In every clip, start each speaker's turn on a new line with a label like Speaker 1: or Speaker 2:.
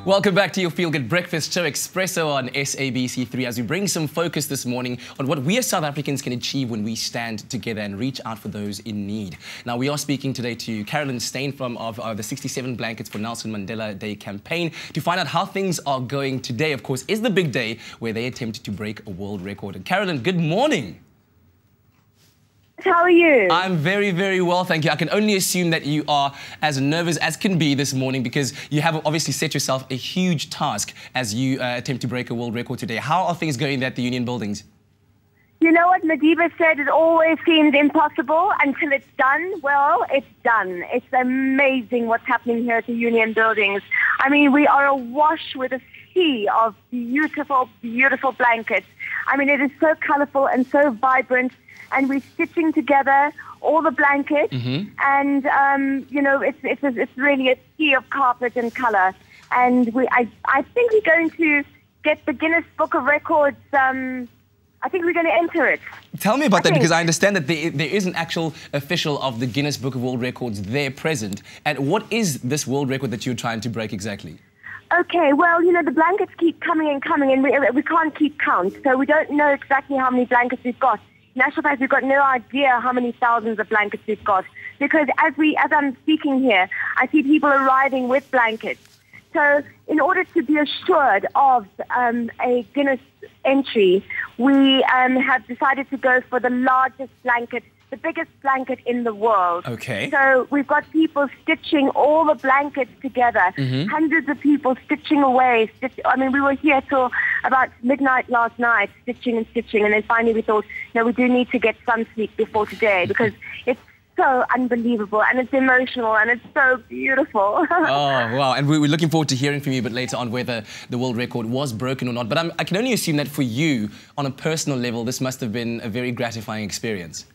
Speaker 1: Welcome back to your Feel Good Breakfast Show Espresso on SABC3 as we bring some focus this morning on what we as South Africans can achieve when we stand together and reach out for those in need. Now, we are speaking today to Carolyn Steyn from the 67 Blankets for Nelson Mandela Day campaign to find out how things are going. Today, of course, is the big day where they attempt to break a world record. And Carolyn, good morning.
Speaker 2: How are you?
Speaker 1: I'm very, very well, thank you. I can only assume that you are as nervous as can be this morning because you have obviously set yourself a huge task as you attempt to break a world record today. How are things going at the Union Buildings?
Speaker 2: You know what Madiba said, it always seems impossible until it's done. Well, it's done. It's amazing what's happening here at the Union Buildings. I mean, we are awash with a sea of beautiful, beautiful blankets. I mean, it is so colorful and so vibrant. And we're stitching together all the blankets, and you know, it's really a sea of carpet and color. And I think we're going to get the Guinness Book of Records. I think we're going to enter it.
Speaker 1: Tell me about that, because I understand that there is an actual official of the Guinness Book of World Records there present. And what is this world record that you're trying to break exactly?
Speaker 2: Okay, well, you know, the blankets keep coming and coming, and we can't keep count, so we don't know exactly how many blankets we've got. In actual fact, we've got no idea how many thousands of blankets we've got, because as I'm speaking here, I see people arriving with blankets. So in order to be assured of a Guinness entry, we have decided to go for the largest blanket, the biggest blanket in the world.
Speaker 1: Okay.
Speaker 2: So we've got people stitching all the blankets together, hundreds of people stitching away. I mean, we were here till about midnight last night, stitching and stitching, and then finally we thought, no, we do need to get some sleep before today, because it's so unbelievable, and it's emotional, and it's so beautiful.
Speaker 1: Oh, wow. And we're looking forward to hearing from you a bit later on whether the world record was broken or not. But I can only assume that for you, on a personal level, this must have been a very gratifying experience.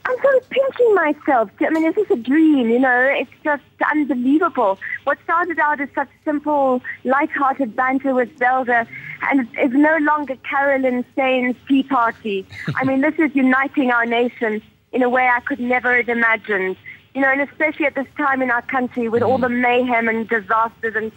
Speaker 2: I'm sort of pinching myself. I mean, this is a dream, you know. It's just unbelievable. What started out as such simple, light-hearted banter with Zelda, and it's no longer Carolyn Steyn's tea party. I mean, this is uniting our nation in a way I could never have imagined. You know, and especially at this time in our country with all the mayhem and disasters and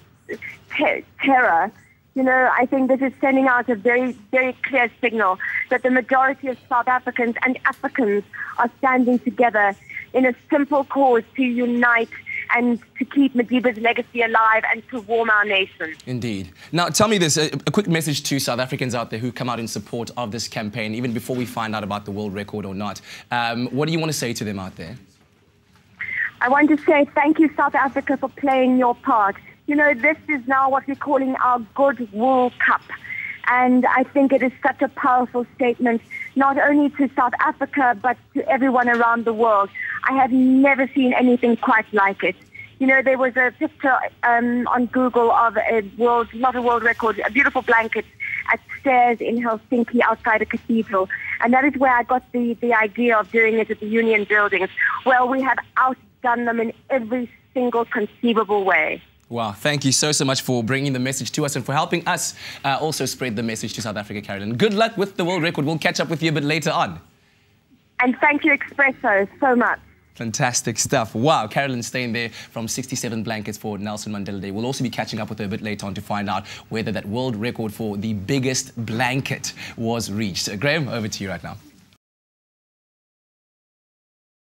Speaker 2: terror. You know, I think this is sending out a very, very clear signal that the majority of South Africans and Africans are standing together in a simple cause to unite and to keep Madiba's legacy alive and to warm our nation. Indeed.
Speaker 1: Now, tell me this, a quick message to South Africans out there who come out in support of this campaign, even before we find out about the world record or not. What do you want to say to them out there?
Speaker 2: I want to say thank you, South Africa, for playing your part. You know, this is now what we're calling our Goodwill Cup. And I think it is such a powerful statement, not only to South Africa, but to everyone around the world. I have never seen anything quite like it. You know, there was a picture on Google of a world, not a world record, a beautiful blanket at stairs in Helsinki outside a cathedral. And that is where I got the idea of doing it at the Union Buildings. Well, we have outdone them in every single conceivable way.
Speaker 1: Wow, thank you so much for bringing the message to us and for helping us also spread the message to South Africa, Carolyn. Good luck with the world record. We'll catch up with you a bit later on.
Speaker 2: And thank you, Espresso, so much.
Speaker 1: Fantastic stuff. Wow, Carolyn Steyn there from 67 Blankets for Nelson Mandela Day. We'll also be catching up with her a bit later on to find out whether that world record for the biggest blanket was reached. Graham, over to you right now.